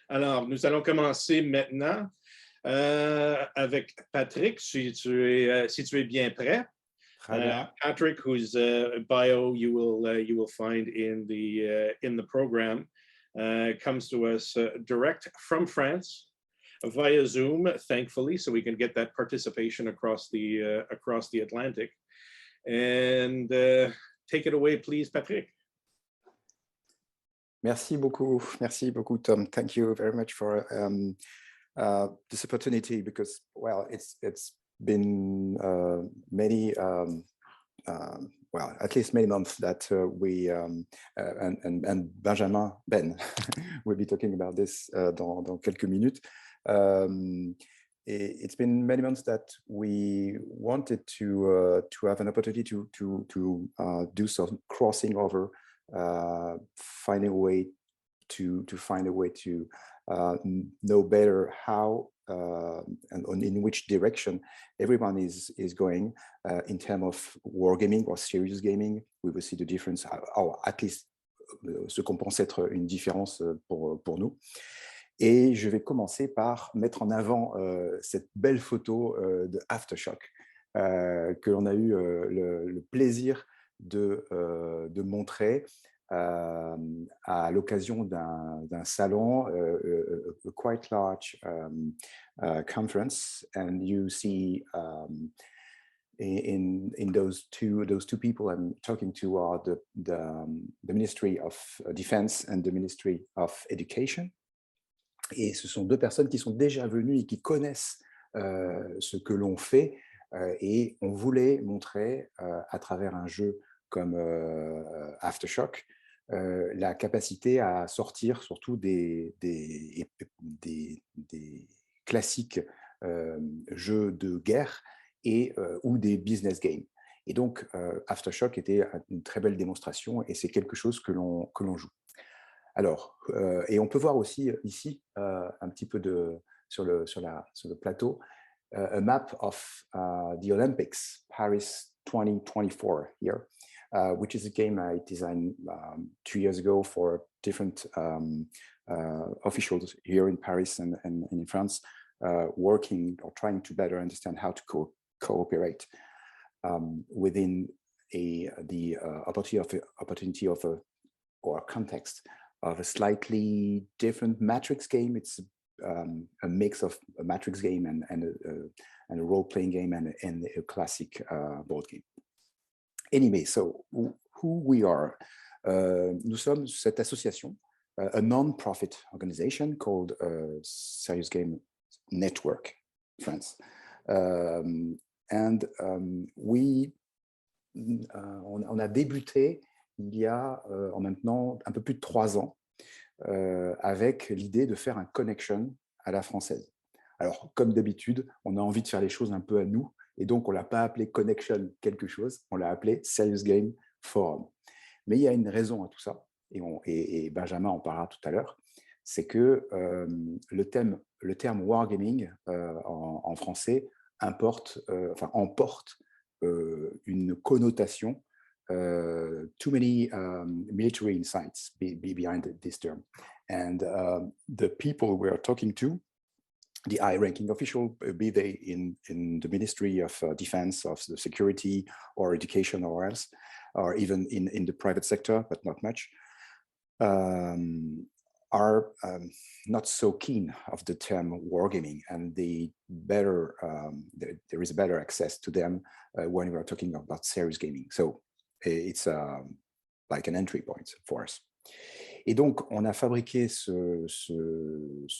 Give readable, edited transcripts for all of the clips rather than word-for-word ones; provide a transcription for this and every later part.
Alors, nous allons commencer maintenant avec Patrick, si tu es bien prêt. Très bien. Patrick, whose bio you will find in the program, comes to us direct from France via Zoom, thankfully, so we can get that participation across the Atlantic. And take it away, please, Patrick. Merci beaucoup, Tom. Thank you very much for this opportunity because, well, it's been many, well, at least many months that we and Benjamin Ben will be talking about this dans quelques minutes. It's been many months that we wanted to have an opportunity to do some crossing over. Finding a way to know better how and in which direction everyone is going in terms of wargaming or serious gaming. We will see the difference, or at least ce qu'on pense être une différence pour nous. Et je vais commencer par mettre en avant cette belle photo de Aftershock que l'on a eu le plaisir de montrer à l'occasion d'un salon, a quite large conference, and you see in those two people I'm talking to are the Ministry of Defense and the Ministry of Education. Et ce sont deux personnes qui sont déjà venues et qui connaissent ce que l'on fait, et on voulait montrer à travers un jeu comme Aftershock la capacité à sortir surtout des classiques jeux de guerre et ou des business games. Et donc Aftershock était une très belle démonstration et c'est quelque chose que l'on joue. Alors, et on peut voir aussi ici un petit peu sur le plateau a map of the Olympics, Paris 2024 here, which is a game I designed 2 years ago for different officials here in Paris and in France, working or trying to better understand how to cooperate within the opportunity of or context of a slightly different matrix game. It's a mix of a matrix game and a role-playing game and a classic board game. Anyway, so who we are. Nous sommes cette association, a non-profit organization called Serious Game Network France. And on a débuté il y a maintenant un peu plus de 3 ans avec l'idée de faire un connection à la française. Alors, comme d'habitude, on a envie de faire les choses un peu à nous, et donc on ne l'a pas appelé connection quelque chose, on l'a appelé Serious Game Forum. Mais il y a une raison à tout ça, et Benjamin en parlera tout à l'heure, c'est que le terme wargaming en français emporte une connotation. Too many military insights behind this term. And the people we are talking to, the high-ranking official, be they in the Ministry of Defense, of the Security, or Education, or else, or even in the private sector, but not much, are not so keen of the term wargaming, and there is better access to them when we are talking about serious gaming. So it's like an entry point for us. Et donc, on a fabriqué ce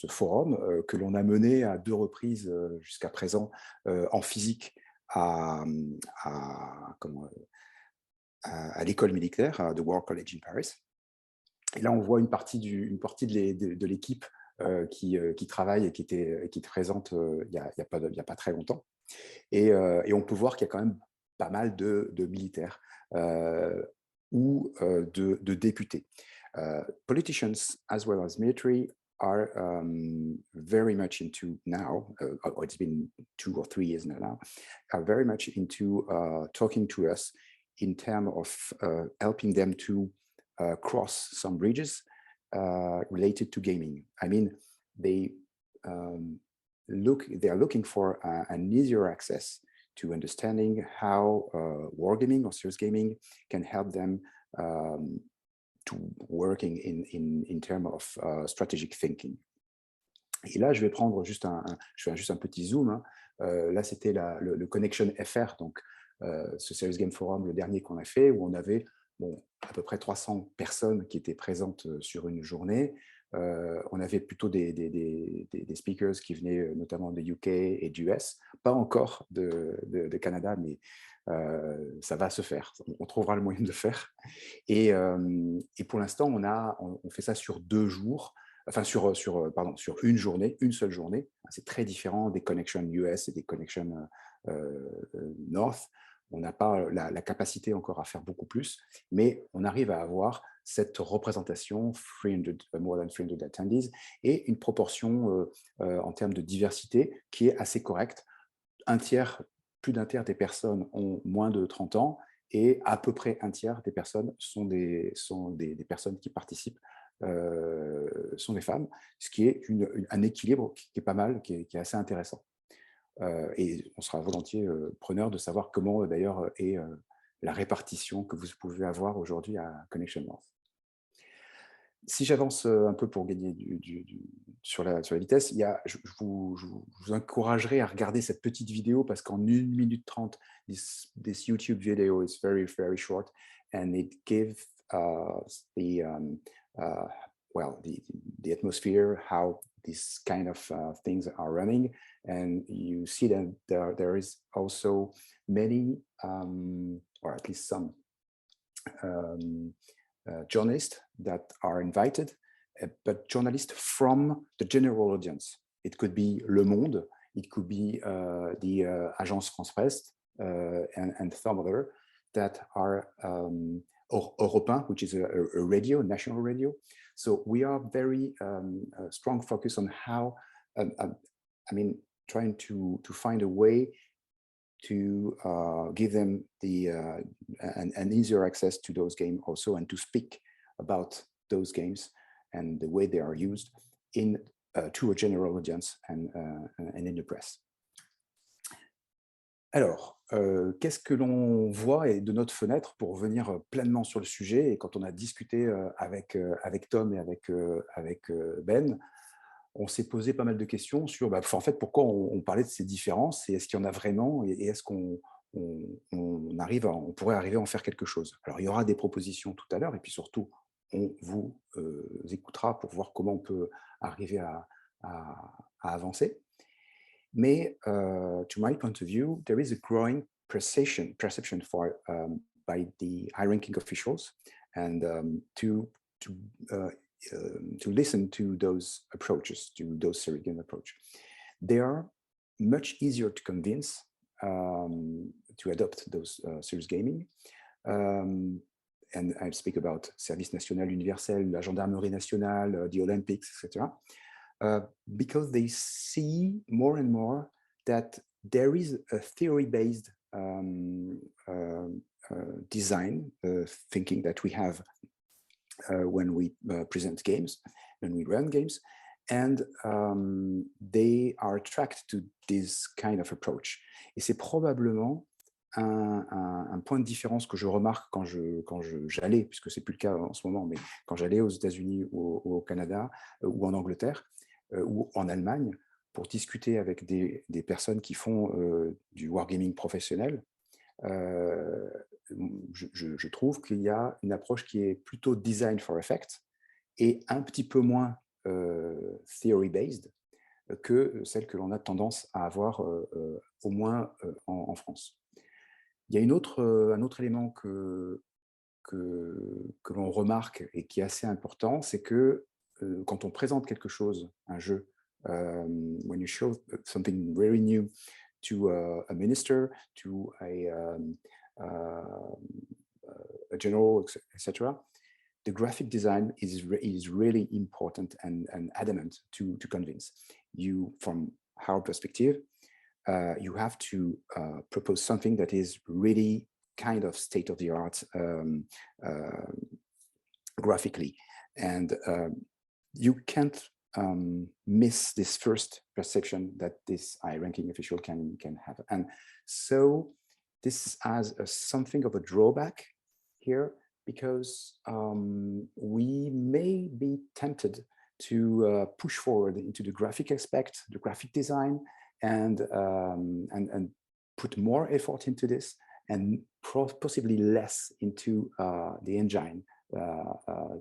forum que l'on a mené à 2 reprises jusqu'à présent en physique à l'école militaire, à The War College in Paris. Et là, on voit une partie de l'équipe qui travaille et qui est présente il y a pas très longtemps. Et on peut voir qu'il y a quand même pas mal de militaires ou de députés. Politicians as well as military are very much into now, or it's been 2 or 3 years now, are very much into talking to us in terms of helping them to cross some bridges related to gaming. I mean, they are looking for an easier access to understanding how wargaming or serious gaming can help them to working in terms of strategic thinking. Et là, je vais prendre juste je fais juste un petit zoom. Hein. Là, c'était le Connection FR, donc ce Serious Game Forum, le dernier qu'on a fait, où on avait à peu près 300 personnes qui étaient présentes sur une journée. On avait plutôt des speakers qui venaient notamment de UK et d'US, pas encore de Canada, mais ça va se faire. On trouvera le moyen de le faire. Et pour l'instant, on fait ça sur 2 jours. Enfin, sur une journée, une seule journée. C'est très différent des connections US et des connections North. On n'a pas la capacité encore à faire beaucoup plus, mais on arrive à avoir cette représentation, more than 300 attendees, et une proportion en termes de diversité qui est assez correcte. Plus d'un tiers des personnes ont moins de 30 ans, et à peu près un tiers des personnes sont des personnes qui participent sont des femmes, ce qui est un équilibre qui est pas mal, qui est assez intéressant. Et on sera volontiers preneur de savoir comment d'ailleurs est la répartition que vous pouvez avoir aujourd'hui à Connection North. Si j'avance un peu pour gagner sur la vitesse, je vous encouragerai à regarder cette petite vidéo parce qu'en 1 minute 30, this YouTube video is very, very short and it gives the atmosphere, how these kind of things are running. And you see that there is also many, or at least some, journalists that are invited, but journalists from the general audience. It could be Le Monde, it could be the Agence France Presse, and some other that are Europe 1, which is a radio, national radio. So we are very strong focus on how, trying to find a way to give them an easier access to those games also, and to speak about those games and the way they are used to a general audience and in the press. Alors, qu'est-ce que l'on voit de notre fenêtre pour revenir pleinement sur le sujet? Et quand on a discuté avec Tom et avec Ben, on s'est posé pas mal de questions sur en fait, pourquoi on parlait de ces différences, et est-ce qu'il y en a vraiment, et est-ce qu'on pourrait arriver à en faire quelque chose. Alors, il y aura des propositions tout à l'heure, et puis surtout, on vous écoutera pour voir comment on peut arriver à avancer. Mais, to my point of view, there is a growing perception by the high-ranking officials, and to listen to those approaches, to those serious game approach. They are much easier to convince to adopt those serious gaming. And I speak about Service National Universel, la Gendarmerie Nationale, the Olympics, etc. Because they see more and more that there is a theory-based design thinking that we have when we present games, when we run games, and they are attracted to this kind of approach. Et c'est probablement un point de différence que je remarque quand j'allais, puisque c'est plus le cas en ce moment, mais quand j'allais aux États-Unis ou au Canada ou en Angleterre ou en Allemagne pour discuter avec des personnes qui font du wargaming professionnel. Je trouve qu'il y a une approche qui est plutôt design for effect et un petit peu moins theory-based que celle que l'on a tendance à avoir au moins en France. Il y a un autre élément que l'on remarque et qui est assez important, c'est que quand on présente quelque chose, un jeu, when you show something very new to a minister, to a general, etc., the graphic design is really important and adamant to convince you. From our perspective, you have to propose something that is really kind of state-of-the-art graphically, and you can't miss this first perception that this high-ranking official can have. And so this has something of a drawback here, because we may be tempted to push forward into the graphic aspect, the graphic design, and put more effort into this, and possibly less into the engine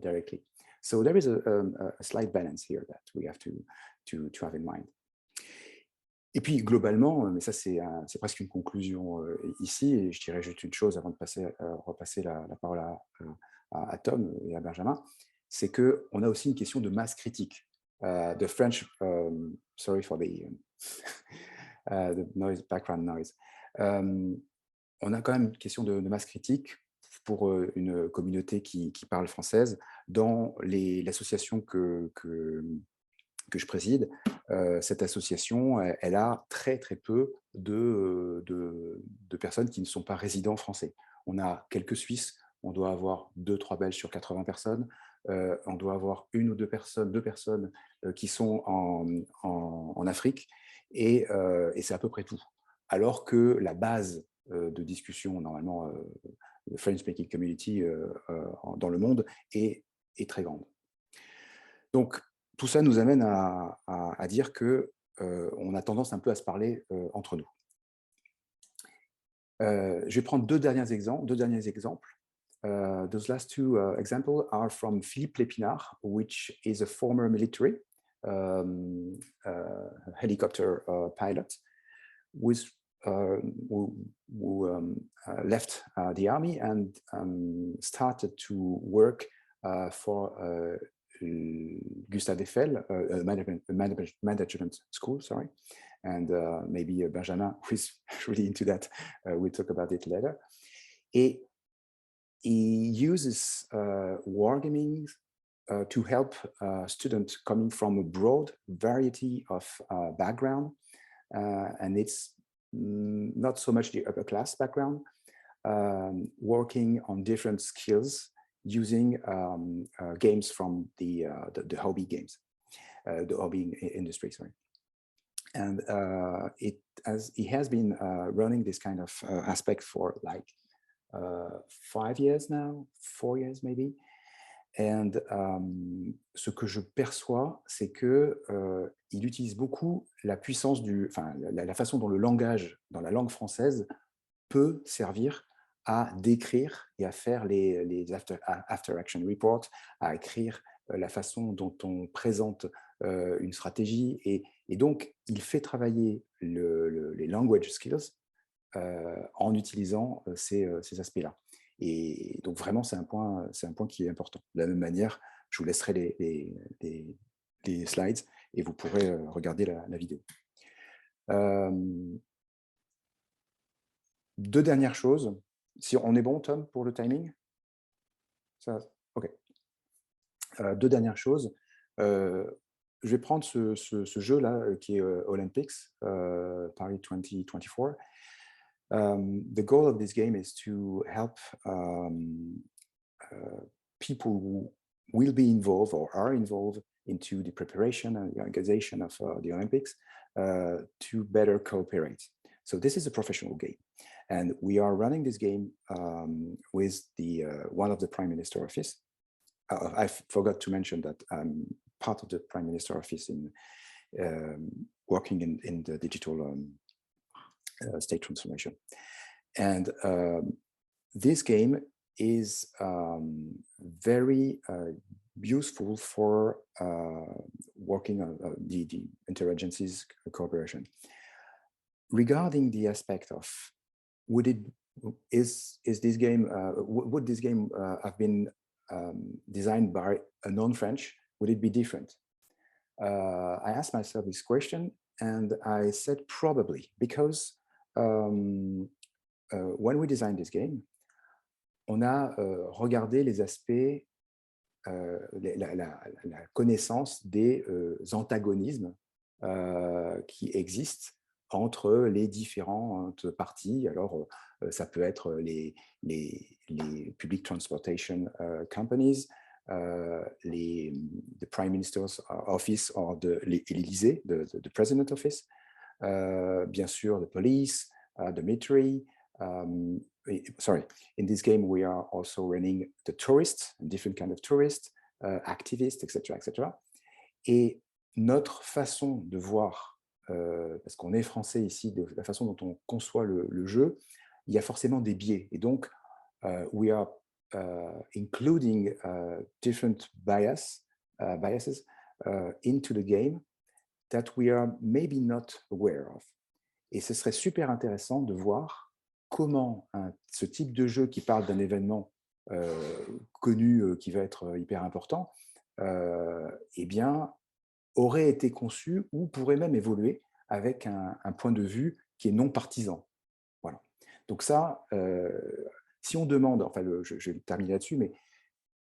directly. So there is a slight balance here that we have to have in mind. Et puis globalement, mais ça c'est presque une conclusion ici, et je dirais juste une chose avant de repasser la parole à Tom et à Benjamin, c'est qu'on a aussi une question de masse critique. The French, sorry for the noise, background noise. On a quand même une question de masse critique pour une communauté qui parle française dans l'association que je préside. Cette association, elle a très peu de personnes qui ne sont pas résidents français. On a quelques Suisses, on doit avoir 2-3 Belges sur 80 personnes, on doit avoir 1 ou 2 personnes qui sont en Afrique, et c'est à peu près tout. Alors que la base de discussion, normalement, le French-speaking community dans le monde est très grande. Donc, tout ça nous amène à dire qu'on a tendance un peu à se parler entre nous. Je vais prendre deux derniers exemples. Those last two examples are from Philippe Lépinard, which is a former military helicopter pilot, who left the army and started to work for Gustave Eiffel, management school, sorry. And maybe Benjamin, who is really into that, we'll talk about it later. He uses wargaming to help students coming from a broad variety of background, and it's not so much the upper class background, working on different skills using games from the hobby games, the hobby industry, sorry. And he has been running this kind of aspect for like 5 years now, 4 years maybe. And ce que je perçois, c'est que il utilise beaucoup la puissance la façon dont le langage, dans la langue française, peut servir à décrire et à faire les after action reports, à écrire la façon dont on présente une stratégie, et donc il fait travailler les language skills en utilisant ces aspects-là. Et donc vraiment, c'est un point qui est important. De la même manière, je vous laisserai les slides et vous pourrez regarder la vidéo. Deux dernières choses. Si on est bon, Tom, pour le timing? Ça, OK. Deux dernières choses. Je vais prendre ce jeu-là qui est Olympics, Paris 2024. The goal of this game is to help people who will be involved or are involved into the preparation and the organization of the Olympics to better cooperate. So this is a professional game, and we are running this game with the one of the Prime Minister office. I forgot to mention that I'm part of the Prime Minister office in working in the digital state transformation. And this game is very useful for working on the interagencies cooperation. Regarding the aspect of would this game have been designed by a non-French? Would it be different? I asked myself this question, and I said probably, because when we designed this game, on a regardé les aspects, la connaissance des antagonismes qui existent entre les différentes parties. Alors, ça peut être les public transportation companies, the Prime Minister's office or l'Élysée, the President office, bien sûr, the police, the military. Sorry, in this game, we are also running the tourists, different kind of tourists, activists, etc., etc. Et notre façon de voir, parce qu'on est français ici, de la façon dont on conçoit le jeu, il y a forcément des biais. Et donc, we are including different biases into the game that we are maybe not aware of. Et ce serait super intéressant de voir comment ce type de jeu qui parle d'un événement connu qui va être hyper important, eh bien, aurait été conçu ou pourrait même évoluer avec un point de vue qui est non partisan. Voilà. Donc ça, si on demande, enfin, je vais terminer là-dessus, mais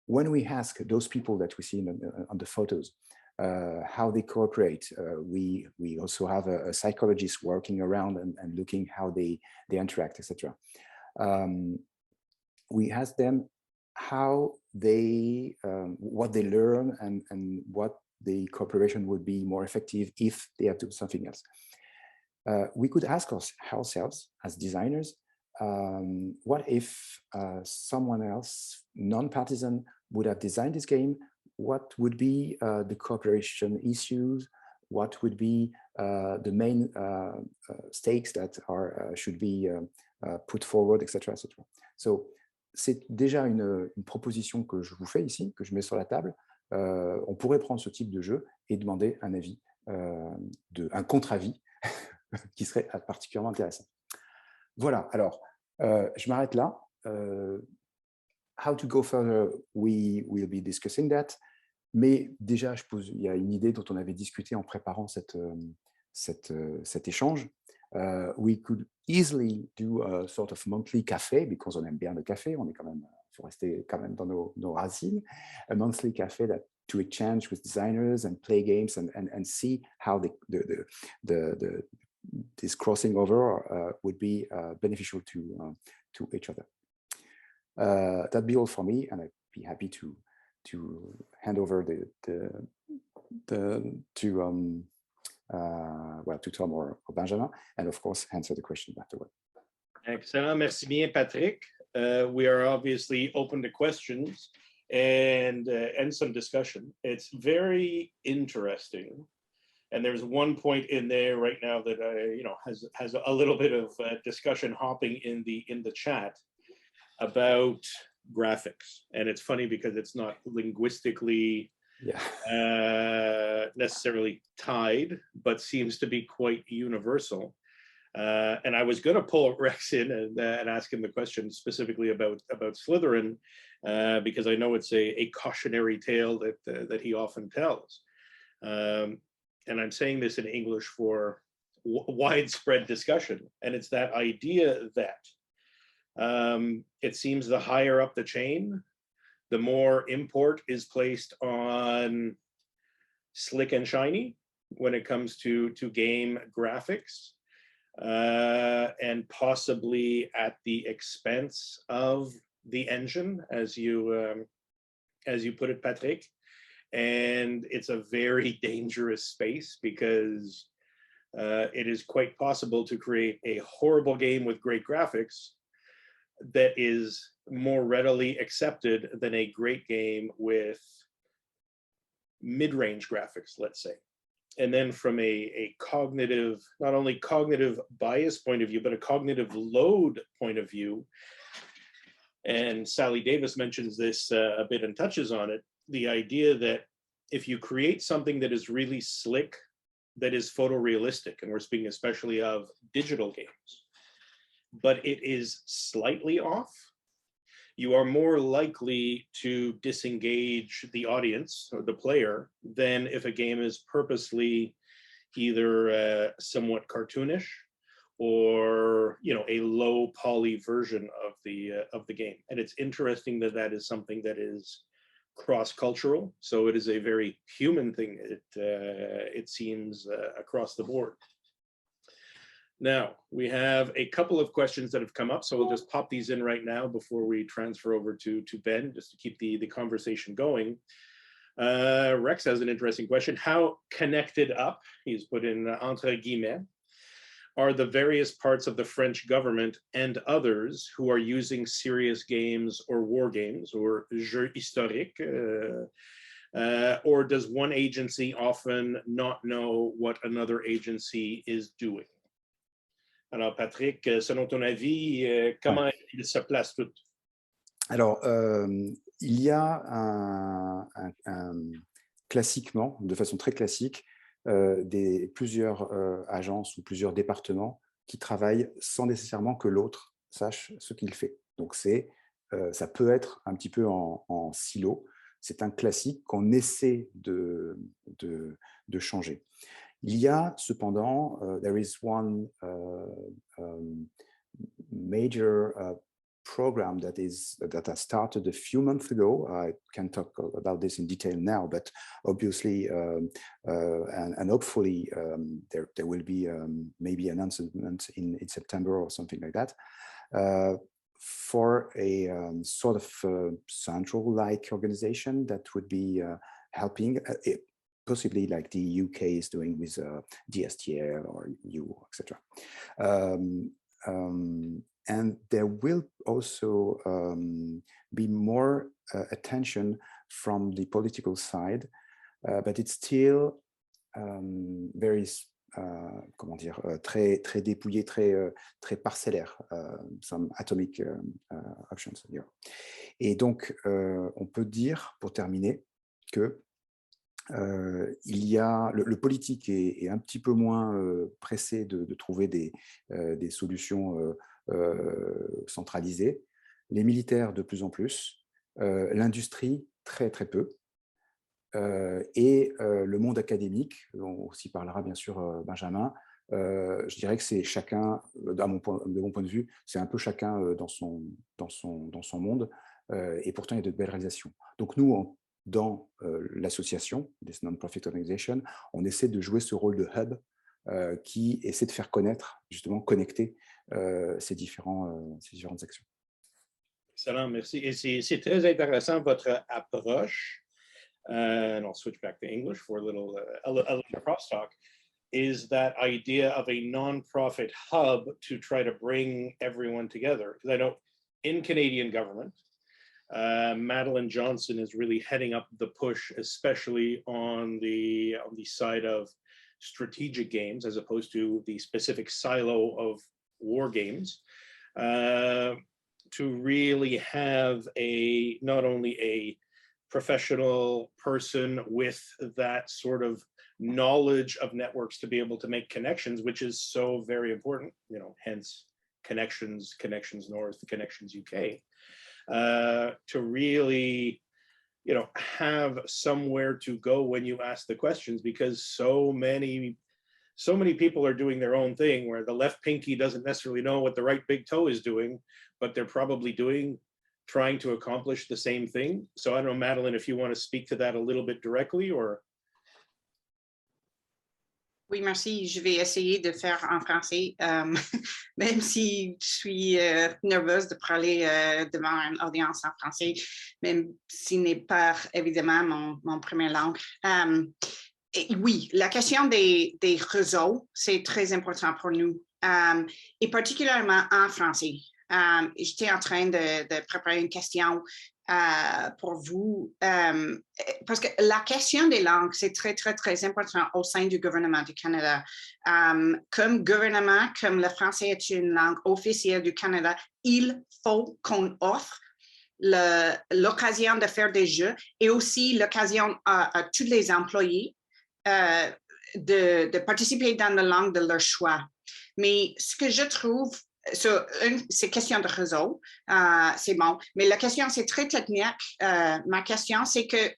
when we ask those people that we see on the photos, how they cooperate, we also have a psychologist working around and looking how they interact, etc. We ask them how they, what they learn and what the cooperation would be more effective if they have to do something else. We could ask ourselves as designers, what if someone else, non-partisan, would have designed this game? What would be the cooperation issues? What would be the main stakes that should be put forward, etc., etc. So, c'est déjà une proposition que je vous fais ici, que je mets sur la table. On pourrait prendre ce type de jeu et demander un avis, un contre-avis qui serait particulièrement intéressant. Voilà, alors, je m'arrête là. How to go further, we will be discussing that. Mais déjà, il y a une idée dont on avait discuté en préparant cet échange. We could easily do a sort of monthly café, because on aime bien le café, on est quand même, faut rester quand même dans nos racines. A monthly café to exchange with designers and play games and see how this crossing over would be beneficial to each other. That'd be all for me, and I'd be happy to hand over to Tom or Benjamin, and of course answer the question afterward. Excellent, merci bien, Patrick. We are obviously open to questions and some discussion. It's very interesting, and there's one point in there right now that has a little bit of discussion hopping in the chat about graphics, and it's funny because it's not linguistically necessarily tied, but seems to be quite universal. And I was going to pull Rex in and ask him the question specifically about Slytherin, because I know it's a cautionary tale that he often tells. And I'm saying this in English for widespread discussion, and it's that idea that it seems the higher up the chain, the more import is placed on slick and shiny when it comes to game graphics, and possibly at the expense of the engine, as you put it, Patrick. And it's a very dangerous space, because it is quite possible to create a horrible game with great graphics that is more readily accepted than a great game with mid-range graphics, let's say. And then from a cognitive, not only cognitive bias point of view, but a cognitive load point of view, and Sally Davis mentions this a bit and touches on it, the idea that if you create something that is really slick, that is photorealistic, and we're speaking especially of digital games, but it is slightly off, you are more likely to disengage the audience or the player than if a game is purposely either somewhat cartoonish or a low poly version of the game. And it's interesting that is something that is cross-cultural, so it is a very human thing, it seems, across the board. Now, we have a couple of questions that have come up, so we'll just pop these in right now before we transfer over to Ben, just to keep the conversation going. Rex has an interesting question. How connected up, he's put in entre guillemets, are the various parts of the French government and others who are using serious games or war games or jeux historiques? Or does one agency often not know what another agency is doing? Alors, Patrick, selon ton avis, comment il se place tout? Alors, il y a classiquement, de façon très classique, plusieurs agences ou plusieurs départements qui travaillent sans nécessairement que l'autre sache ce qu'il fait. Donc, ça peut être un petit peu en silo. C'est un classique qu'on essaie de changer. Il y a cependant, there is one major program that has started a few months ago. I can talk about this in detail now, but obviously and hopefully there will be maybe an announcement in September or something like that, for a sort of central-like organization that would be helping, possibly like the UK is doing with DSTL or EU, etc. And there will also be more attention from the political side, but it's still very, comment dire, très dépouillé, très parcellaire, some atomic options here. Et donc, on peut dire, pour terminer, que il y a le politique est un petit peu moins pressé de trouver des solutions centralisées, les militaires de plus en plus, l'industrie très très peu, et le monde académique, on aussi parlera bien sûr Benjamin. Je dirais que c'est chacun, de mon point de vue, c'est un peu chacun dans son monde, et pourtant il y a de belles réalisations. Donc nous, dans l'association, this non-profit organization, on essaie de jouer ce rôle de hub qui essaie de faire connaître, justement connecter ces différentes actions. Excellent, merci. Et c'est très intéressant votre approche. And I'll switch back to English for a little crosstalk. Is that idea of a non-profit hub to try to bring everyone together? Because I know in Canadian government, Madeleine Johnson is really heading up the push, especially on the side of strategic games, as opposed to the specific silo of war games, to really have not only a professional person with that sort of knowledge of networks to be able to make connections, which is so very important, hence Connections North, Connections UK, to really, have somewhere to go when you ask the questions, because so many people are doing their own thing, where the left pinky doesn't necessarily know what the right big toe is doing, but they're probably trying to accomplish the same thing. So I don't know, Madeleine, if you want to speak to that a little bit directly, or... Oui, merci. Je vais essayer de faire en français, même si je suis nerveuse de parler devant une audience en français, même si ce n'est pas évidemment mon première langue. Et oui, la question des réseaux, c'est très important pour nous, et particulièrement en français. J'étais en train de préparer une question pour vous, parce que la question des langues, c'est très, très, très important au sein du gouvernement du Canada. Comme gouvernement, comme le français est une langue officielle du Canada, il faut qu'on offre l'occasion de faire des jeux et aussi l'occasion à tous les employés de participer dans la langue de leur choix. Mais ce que je trouve, c'est question de réseau, c'est bon, mais la question c'est très technique. Ma question c'est que,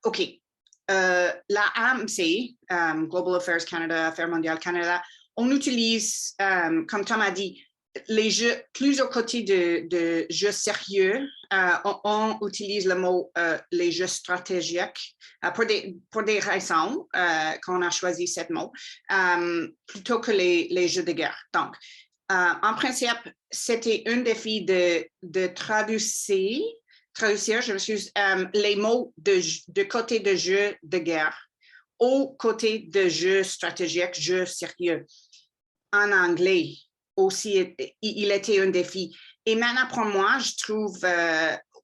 OK, la AMC, Global Affairs Canada, Affaires mondiales Canada, on utilise, comme Tom a dit, plusieurs côtés de jeux sérieux, on utilise le mot les jeux stratégiques pour des raisons qu'on a choisi ce mot, plutôt que les jeux de guerre. Donc, en principe, c'était un défi de traduire, je m'excuse, les mots de côté de jeux de guerre au côté de jeux stratégiques, jeux sérieux. En anglais aussi, il était un défi. Et maintenant, pour moi, je trouve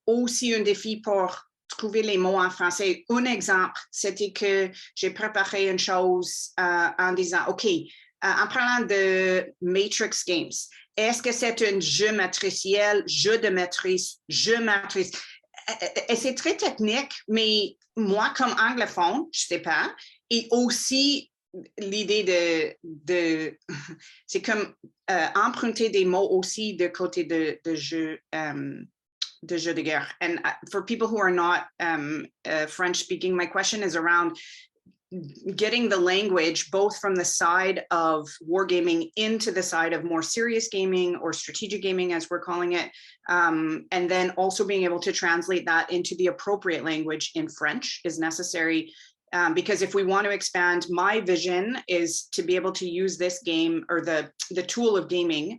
aussi un défi pour trouver les mots en français. Un exemple, c'était que j'ai préparé une chose en disant, OK, en parlant de Matrix Games, est-ce que c'est un jeu matriciel, jeu de matrice, jeu matrice? Et c'est très technique, mais moi, comme anglophone, je ne sais pas. Et aussi, l'idée c'est comme emprunter des mots aussi de côté de jeux de guerre. And for people who are not French speaking, my question is around getting the language both from the side of wargaming into the side of more serious gaming or strategic gaming, as we're calling it, and then also being able to translate that into the appropriate language in French is necessary. Because if we want to expand, my vision is to be able to use this game or the tool of gaming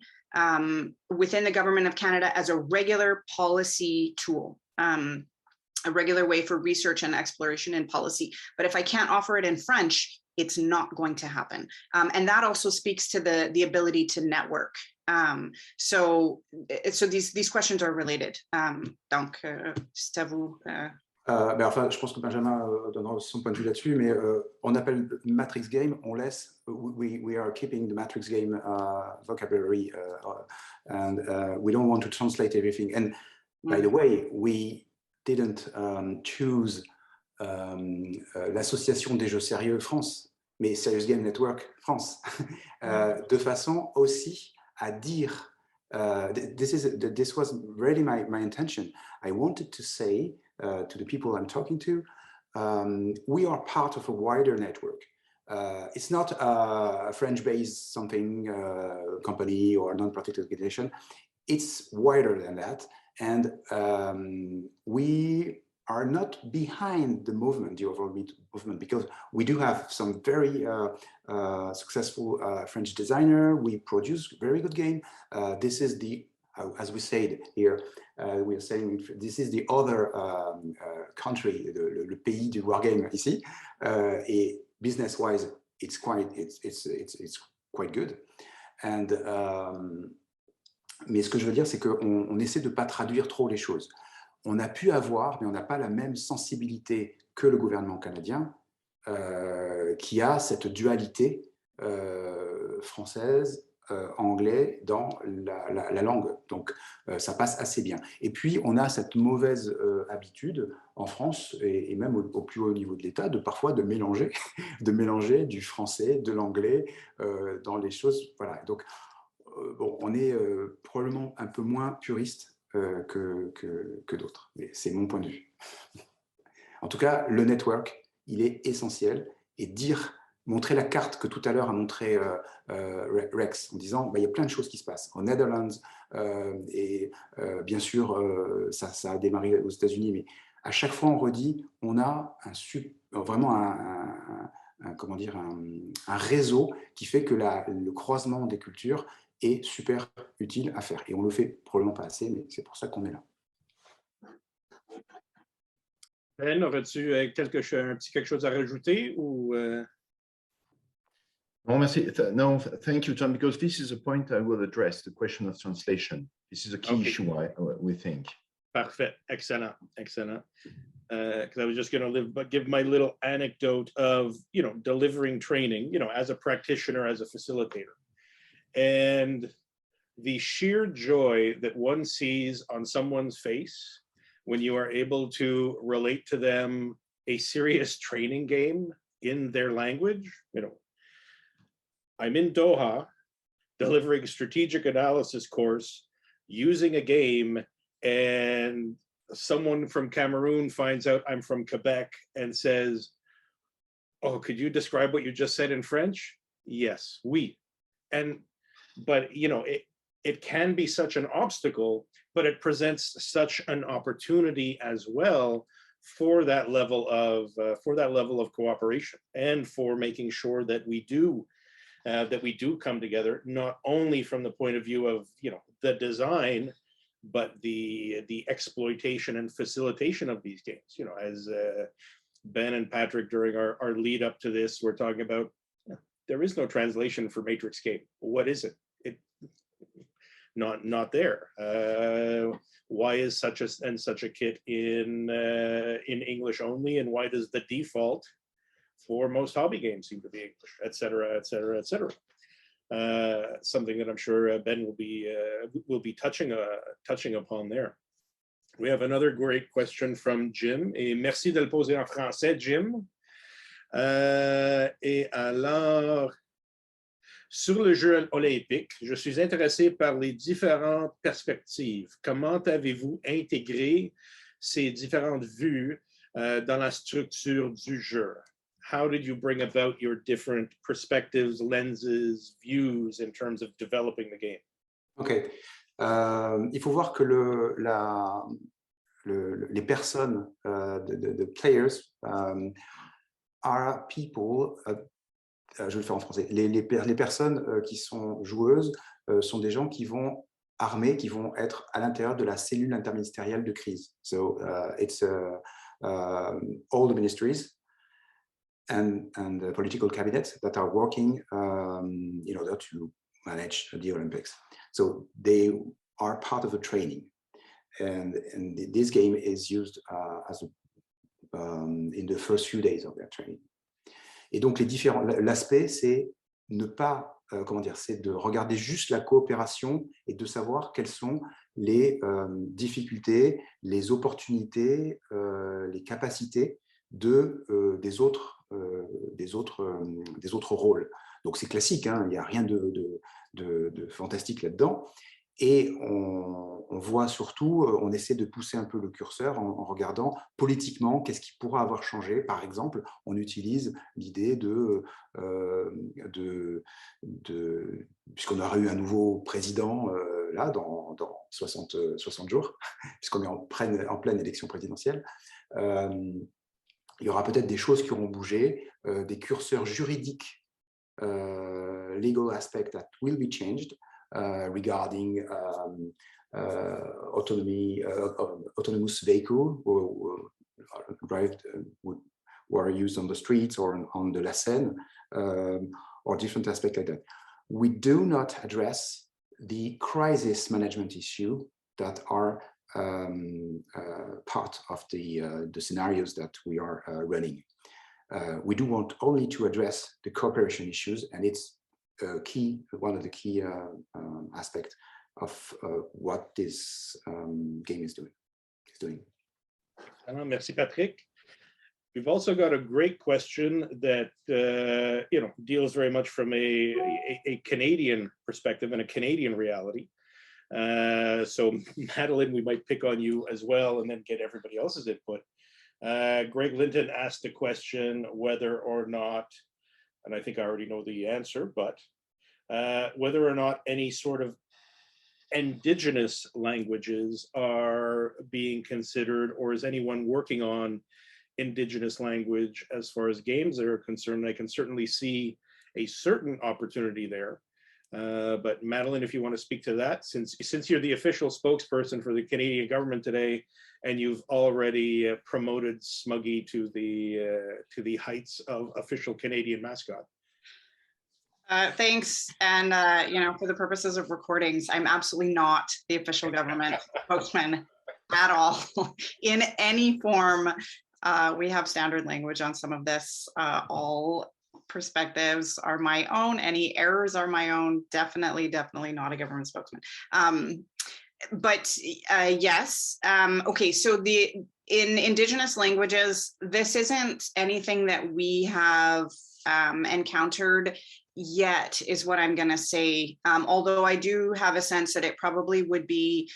within the government of Canada as a regular policy tool. A regular way for research and exploration and policy. But if I can't offer it in French, it's not going to happen. And that also speaks to the ability to network. So these questions are related. Donc, c'est à vous. Enfin, je pense que Benjamin donnera son point de vue là-dessus, mais on appelle Matrix Game, on laisse, we are keeping the Matrix Game vocabulary and we don't want to translate everything. And by the way, we didn't choose l'association des jeux sérieux France, mais Serious Game Network France, de façon aussi à dire, this was really my intention. I wanted to say to the people I'm talking to, we are part of a wider network. It's not a French-based something company or non-profit organization. It's wider than that. And we are not behind the movement, the overall movement, because we do have some very successful French designer. We produce very good game. This is the, as we said here, we are saying this is the other country, le pays du wargame ici. Et business-wise, it's quite good. And mais ce que je veux dire, c'est qu'on essaie de ne pas traduire trop les choses. On a pu avoir, mais on n'a pas la même sensibilité que le gouvernement canadien, qui a cette dualité française, anglais dans la langue. Donc, ça passe assez bien. Et puis, on a cette mauvaise habitude en France, et même au plus haut niveau de l'État, parfois de mélanger du français, de l'anglais dans les choses. Voilà. Donc, bon, on est probablement un peu moins puriste que d'autres, mais c'est mon point de vue. En tout cas, le network, il est essentiel, et montrer la carte que tout à l'heure a montré Rex, en disant il y a plein de choses qui se passent en Netherlands, et bien sûr, ça a démarré aux États-Unis, mais à chaque fois on redit, on a vraiment un réseau qui fait que le croisement des cultures est super utile à faire. Et on le fait probablement pas assez, mais c'est pour ça qu'on est là. Ben, aurais-tu quelque chose à rajouter ou No, no, thank you, John, because this is a point I will address, the question of translation. This is a key issue, we think. Parfait, excellent, excellent. Because I was just going to give my little anecdote of, delivering training, as a practitioner, as a facilitator. And the sheer joy that one sees on someone's face when you are able to relate to them a serious training game in their language. I'm in Doha delivering a strategic analysis course using a game, and someone from Cameroon finds out I'm from Quebec and says, "Oh, could you describe what you just said in French?" Yes, oui. But it can be such an obstacle, but it presents such an opportunity as well for that level of cooperation, and for making sure that we do come together, not only from the point of view of the design, but the exploitation and facilitation of these games. As Ben and Patrick during our lead up to this were talking about, there is no translation for Matrix game. What is it? Not there. Why is such a kit in English only, and why does the default for most hobby games seem to be English, et cetera, et cetera, et cetera. Something that I'm sure Ben will be touching upon there. We have another great question from Jim, et merci de le poser en français, Jim. Et alors, sur le jeu olympique, je suis intéressé par les différentes perspectives. Comment avez-vous intégré ces différentes vues dans la structure du jeu? How did you bring about your different perspectives, lenses, views in terms of developing the game? Ok. Il faut voir que les personnes, the players, are people. Je vais le faire en français. Les personnes qui sont joueuses sont des gens qui vont armés, qui vont être à l'intérieur de la cellule interministérielle de crise. So it's all the ministries and the political cabinets that are working in order to manage the Olympics. So they are part of the training, and this game is used in the first few days of their training. Et donc l'aspect, c'est ne pas, c'est de regarder juste la coopération et de savoir quelles sont les difficultés, les opportunités, les capacités des autres rôles. Donc c'est classique, hein, il n'y a rien de fantastique là-dedans. Et on voit surtout, on essaie de pousser un peu le curseur en regardant politiquement qu'est-ce qui pourra avoir changé. Par exemple, on utilise l'idée puisqu'on aura eu un nouveau président là dans 60 jours, puisqu'on est en pleine élection présidentielle, il y aura peut-être des choses qui auront bougé, des curseurs juridiques, legal aspects that will be changed. Regarding autonomous vehicle who are used on the streets or on the la Seine, or different aspects like that. We do not address the crisis management issue that are part of the scenarios that we are running. We do want only to address the cooperation issues, and it's one of the key aspects of what this game is doing. Merci, Patrick. We've also got a great question that deals very much from a Canadian perspective and a Canadian reality. So Madeline, we might pick on you as well and then get everybody else's input. Greg Linton asked the question whether or not, and I think I already know the answer, but whether or not any sort of indigenous languages are being considered, or is anyone working on indigenous language as far as games are concerned. I can certainly see a certain opportunity there. But Madeline, if you want to speak to that, since you're the official spokesperson for the Canadian government today, and you've already promoted Smuggy to the heights of official Canadian mascot. Thanks. And, for the purposes of recordings, I'm absolutely not the official government spokesman at all in any form. We have standard language on some of this. All perspectives are my own. Any errors are my own. Definitely not a government spokesman. But yes. Okay, so in Indigenous languages, this isn't anything that we have encountered yet, is what I'm going to say. Although I do have a sense that it probably would be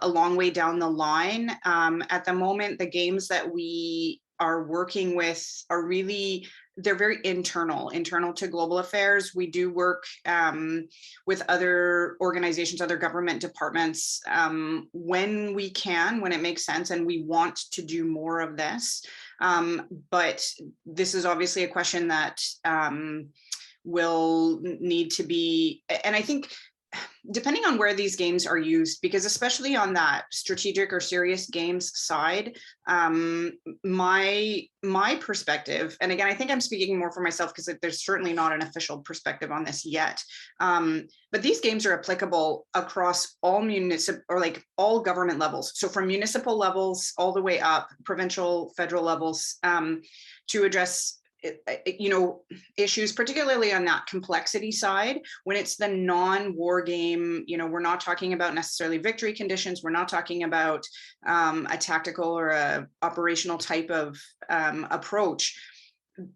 a long way down the line. At the moment, the games that we are working with are really they're very internal to global affairs. We do work with other organizations, other government departments when we can, when it makes sense, and we want to do more of this. But this is obviously a question that will need to be, and I think depending on where these games are used, because especially on that strategic or serious games side, my perspective, and again, I think I'm speaking more for myself because there's certainly not an official perspective on this yet, but these games are applicable across all municipal or like all government levels. So from municipal levels all the way up, provincial, federal levels, to address issues, particularly on that complexity side, when it's the non-war game, we're not talking about necessarily victory conditions. We're not talking about a tactical or a operational type of approach.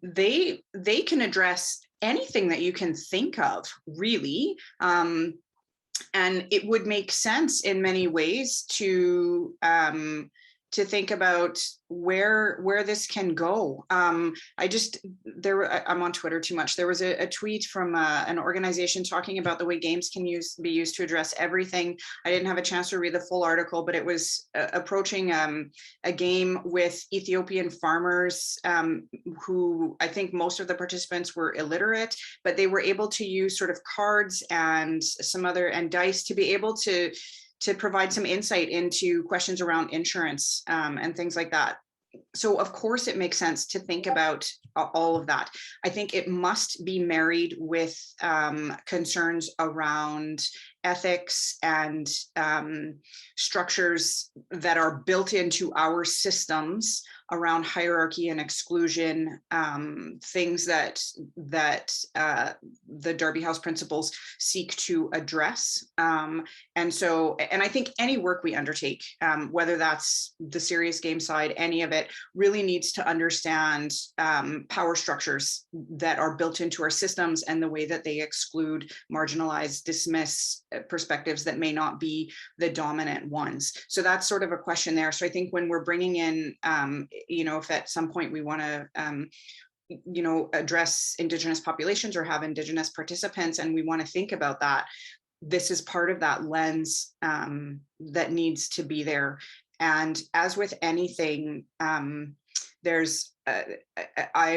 They can address anything that you can think of, really. And it would make sense in many ways to think about where this can go. I'm on Twitter too much. There was a tweet from an organization talking about the way games can be used to address everything. I didn't have a chance to read the full article, but it was approaching a game with Ethiopian farmers who I think most of the participants were illiterate, but they were able to use sort of cards and and dice to be able to provide some insight into questions around insurance and things like that. So of course it makes sense to think about all of that. I think it must be married with concerns around ethics and structures that are built into our systems around hierarchy and exclusion, things that the Derby House principles seek to address. And I think any work we undertake, whether that's the serious game side, any of it, really needs to understand power structures that are built into our systems and the way that they exclude, marginalize, dismiss perspectives that may not be the dominant ones. So that's sort of a question there. So I think when we're bringing in, if at some point we want to address Indigenous populations or have Indigenous participants, and we want to think about that, this is part of that lens that needs to be there. And as with anything, I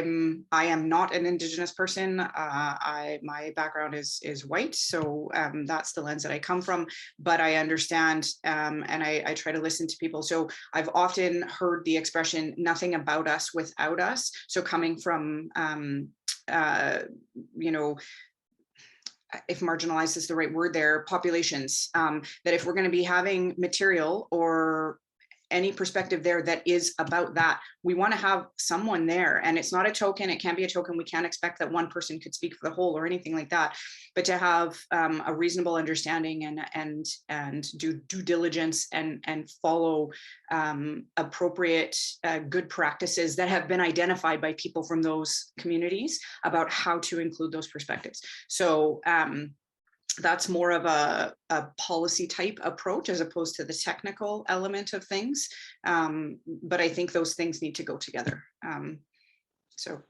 am not an Indigenous person. My background is white, so that's the lens that I come from. But I understand, and I try to listen to people. So I've often heard the expression "nothing about us without us." So coming from, if marginalized is the right word there, populations, that if we're going to be having material or any perspective there that is about that, we want to have someone there. And it's not a token, it can't be a token. We can't expect that one person could speak for the whole or anything like that, but to have a reasonable understanding and do due diligence and follow appropriate good practices that have been identified by people from those communities about how to include those perspectives. So that's more of a policy type approach as opposed to the technical element of things. But I think those things need to go together. So